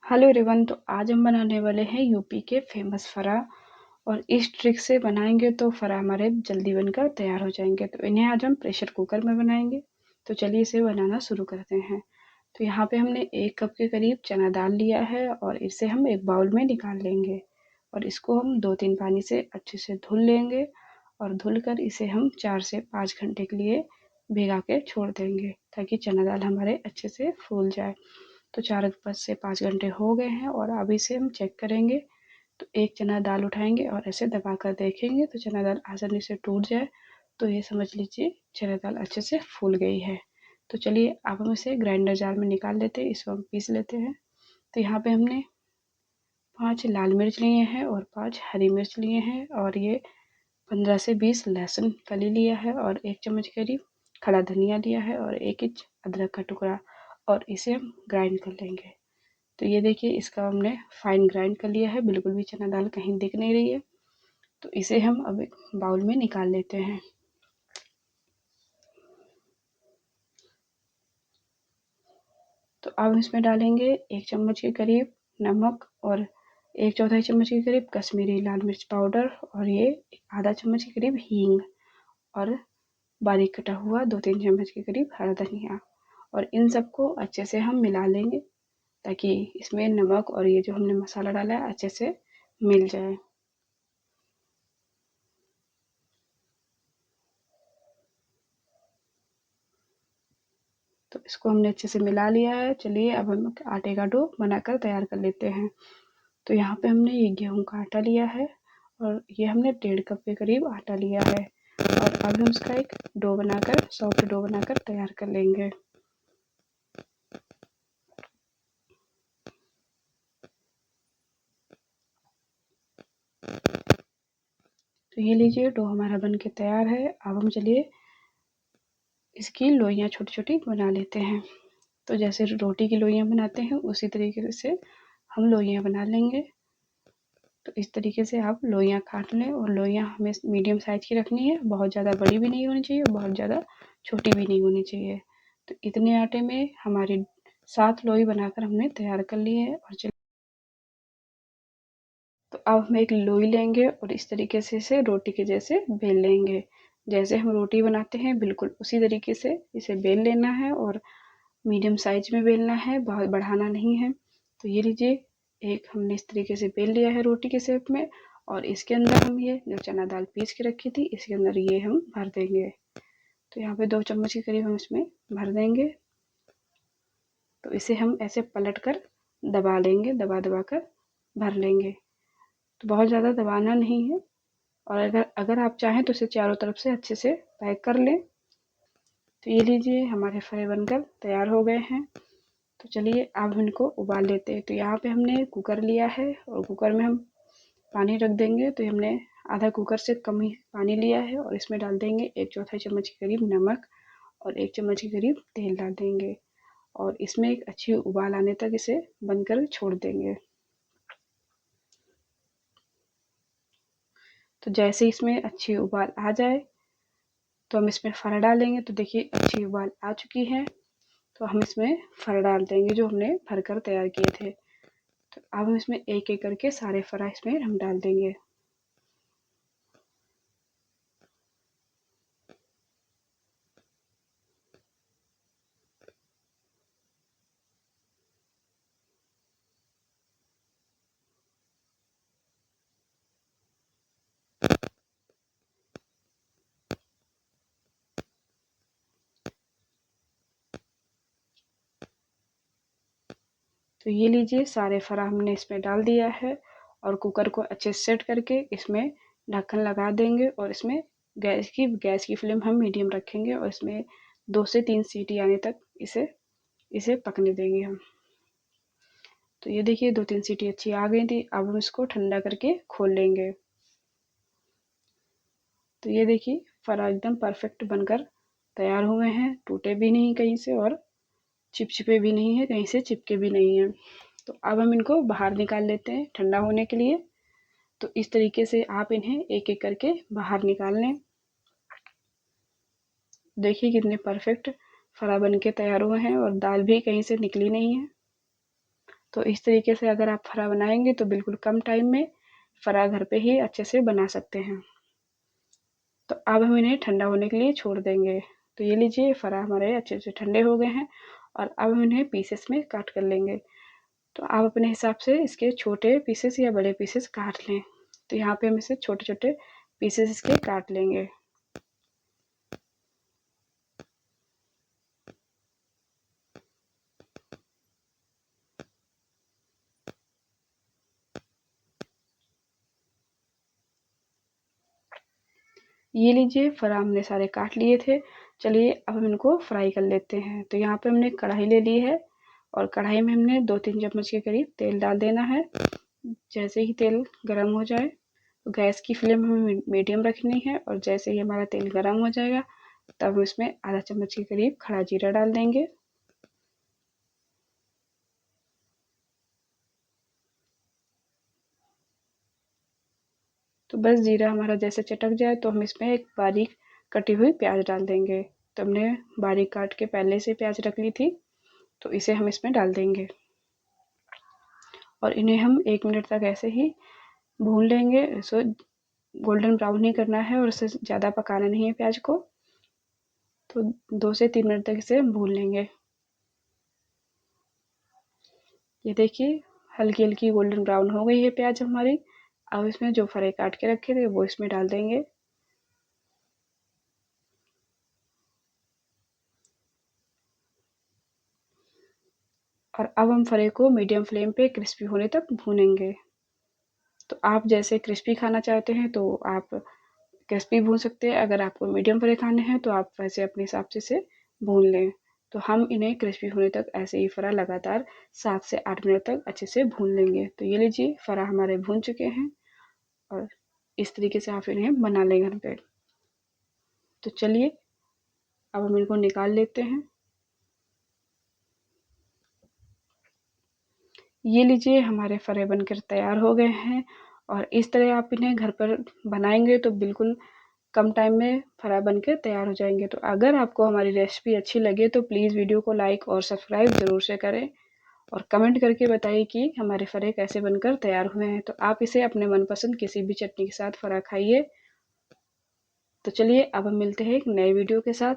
Hello everyone. तो आज हम बनाने वाले हैं यूपी के फेमस फरा। और इस ट्रिक से बनाएंगे तो फरा हमारे जल्दी बनकर तैयार हो जाएंगे। तो इन्हें आज हम प्रेशर कुकर में बनाएंगे। तो चलिए इसे बनाना शुरू करते हैं। तो यहाँ पे हमने 1 कप के करीब चना दाल लिया है और इसे हम एक बाउल में निकाल लेंगे। और इसको हम 2-3 पानी से अच्छे से धुल लेंगे। और धुल कर इसे हम 4 से 5 घंटे के लिए भिगा के छोड़ देंगे ताकि चना दाल हमारे अच्छे से फूल जाए। तो 4 से 5 घंटे हो गए हैं और अब इसे हम चेक करेंगे। तो एक चना दाल उठाएंगे और ऐसे दबा कर देखेंगे तो चना दाल आसानी से टूट जाए तो ये समझ लीजिए चना दाल अच्छे से फूल गई है। तो चलिए अब हम इसे ग्राइंडर जार में निकाल लेते हैं, इसको हम पीस लेते हैं। तो यहाँ पे हमने 5 लाल मिर्च लिए हैं और 5 हरी मिर्च लिए हैं और ये 15 से 20 लहसुन कली लिया है और 1 चम्मच के करीब खड़ा धनिया लिया है और 1 इंच अदरक का टुकड़ा। और इसे हम ग्राइंड कर लेंगे। तो ये देखिए इसका हमने फाइन ग्राइंड कर लिया है, बिल्कुल भी चना दाल कहीं दिख नहीं रही है। तो इसे हम अब एक बाउल में निकाल लेते हैं। तो अब इसमें डालेंगे 1 चम्मच के करीब नमक और 1/4 चम्मच के करीब कश्मीरी लाल मिर्च पाउडर और ये आधा चम्मच के करीब हींग और बारीक कटा हुआ 2-3 चम्मच के करीब हरा धनिया। और इन सबको अच्छे से हम मिला लेंगे ताकि इसमें नमक और ये जो हमने मसाला डाला है अच्छे से मिल जाए। तो इसको हमने अच्छे से मिला लिया है। चलिए अब हम आटे का डो बनाकर तैयार कर लेते हैं। तो यहाँ पे हमने ये गेहूं का आटा लिया है और ये हमने 1.5 कप के करीब आटा लिया है। और अब हम इसका एक डो बनाकर सॉफ्ट डो बनाकर तैयार कर लेंगे। तो ये लीजिए डो हमारा बन के तैयार है। अब हम चलिए इसकी लोइयाँ छोटी छोटी बना लेते हैं। तो जैसे रोटी की लोइयाँ बनाते हैं उसी तरीके से हम लोइयाँ बना लेंगे। तो इस तरीके से आप लोइयाँ काट लें और लोइयाँ हमें मीडियम साइज की रखनी है, बहुत ज़्यादा बड़ी भी नहीं होनी चाहिए और बहुत ज़्यादा छोटी भी नहीं होनी चाहिए। तो इतने आटे में हमारी 7 लोई बनाकर हमने तैयार कर ली है। और चलिए तो अब हम एक लोई लेंगे और इस तरीके से इसे रोटी के जैसे बेल लेंगे। जैसे हम रोटी बनाते हैं बिल्कुल उसी तरीके से इसे बेल लेना है और मीडियम साइज में बेलना है, बहुत बढ़ाना नहीं है। तो ये लीजिए एक हमने इस तरीके से बेल लिया है रोटी के शेप में। और इसके अंदर हम ये जो चना दाल पीस के रखी थी इसके अंदर ये हम भर देंगे। तो यहाँ पे 2 चम्मच के करीब हम इसमें भर देंगे। तो इसे हम ऐसे पलट कर दबा लेंगे, दबा दबा कर भर लेंगे। तो बहुत ज़्यादा दबाना नहीं है। और अगर अगर आप चाहें तो इसे चारों तरफ से अच्छे से पैक कर लें। तो ये लीजिए हमारे फ्राई बनकर तैयार हो गए हैं। तो चलिए अब हम इनको उबाल लेते हैं। तो यहाँ पे हमने कुकर लिया है और कुकर में हम पानी रख देंगे। तो हमने आधा कुकर से कम ही पानी लिया है और इसमें डाल देंगे 1/4 चम्मच के करीब नमक और 1 चम्मच के करीब तेल डाल देंगे। और इसमें एक अच्छी उबाल आने तक इसे बंद कर छोड़ देंगे। तो जैसे इसमें अच्छी उबाल आ जाए तो हम इसमें फरा डालेंगे। तो देखिए अच्छी उबाल आ चुकी है। तो हम इसमें फरा डाल देंगे जो हमने भर कर तैयार किए थे। तो अब हम इसमें एक एक करके सारे फरा इसमें हम डाल देंगे। तो ये लीजिए सारे फरा हमने इसमें डाल दिया है। और कुकर को अच्छे से सेट करके इसमें ढक्कन लगा देंगे और इसमें गैस की फ्लेम हम मीडियम रखेंगे और इसमें 2 से 3 सीटी आने तक इसे इसे पकने देंगे हम। तो ये देखिए 2-3 सीटी अच्छी आ गई थी। अब हम इसको ठंडा करके खोल लेंगे। तो ये देखिए फरा एकदम परफेक्ट बनकर तैयार हुए हैं, टूटे भी नहीं कहीं से और चिपचिपे भी नहीं है, कहीं से चिपके भी नहीं है। तो अब हम इनको बाहर निकाल लेते हैं ठंडा होने के लिए। तो इस तरीके से आप इन्हें एक एक करके बाहर निकाल लें। देखिए कितने परफेक्ट फरा बन के तैयार हुए हैं और दाल भी कहीं से निकली नहीं है। तो इस तरीके से अगर आप फरा बनाएंगे तो बिल्कुल कम टाइम में फरा घर पे ही अच्छे से बना सकते हैं। तो अब हम इन्हें ठंडा होने के लिए छोड़ देंगे। तो ये लीजिए फरा हमारे अच्छे से ठंडे हो गए हैं और अब हम इन्हें पीसेस में काट कर लेंगे। तो आप अपने हिसाब से इसके छोटे पीसेस या बड़े पीसेस काट लें। तो यहाँ पे हम इसे छोटे छोटे पीसेस इसके काट लेंगे। ये लीजिए फरा हमने सारे काट लिए थे। चलिए अब हम इनको फ्राई कर लेते हैं। तो यहाँ पे हमने कढ़ाई ले ली है और कढ़ाई में हमने 2-3 चम्मच के करीब तेल डाल देना है। जैसे ही तेल गर्म हो जाए तो गैस की फ्लेम हमें मीडियम रखनी है और जैसे ही हमारा तेल गर्म हो जाएगा तब हम इसमें आधा चम्मच के करीब खड़ा जीरा डाल देंगे। तो बस जीरा हमारा जैसे चटक जाए तो हम इसमें एक बारीक कटी हुई प्याज डाल देंगे। तो हमने बारीक काट के पहले से प्याज रख ली थी तो इसे हम इसमें डाल देंगे और इन्हें हम 1 मिनट तक ऐसे ही भून लेंगे। इसको गोल्डन ब्राउन नहीं करना है और इससे ज़्यादा पकाना नहीं है प्याज को। तो 2 से 3 मिनट तक इसे हम भून लेंगे। ये देखिए हल्की हल्की गोल्डन ब्राउन हो गई है प्याज हमारी। अब इसमें जो फरे काट के रखे थे वो इसमें डाल देंगे और अब हम फरे को मीडियम फ्लेम पे क्रिस्पी होने तक भूनेंगे। तो आप जैसे क्रिस्पी खाना चाहते हैं तो आप क्रिस्पी भून सकते हैं। अगर आपको मीडियम फ्राई खाने हैं तो आप वैसे अपने हिसाब से इसे भून लें। तो हम इन्हें क्रिस्पी होने तक ऐसे ही फरा लगातार 7 से 8 मिनट तक अच्छे से भून लेंगे। तो ये लीजिए फरा हमारे भून चुके हैं और इस तरीके से आप इन्हें बना लें घर पे। तो चलिए अब हम इनको निकाल लेते हैं। ये लीजिए हमारे फरे बनकर तैयार हो गए हैं और इस तरह आप इन्हें घर पर बनाएंगे तो बिल्कुल कम टाइम में फरा बन के तैयार हो जाएंगे। तो अगर आपको हमारी रेसिपी अच्छी लगे तो प्लीज़ वीडियो को लाइक और सब्सक्राइब ज़रूर से करें और कमेंट करके बताइए कि हमारे फरे कैसे बनकर तैयार हुए हैं। तो आप इसे अपने मनपसंद किसी भी चटनी के साथ फरा खाइए। तो चलिए अब हम मिलते हैं एक नए वीडियो के साथ।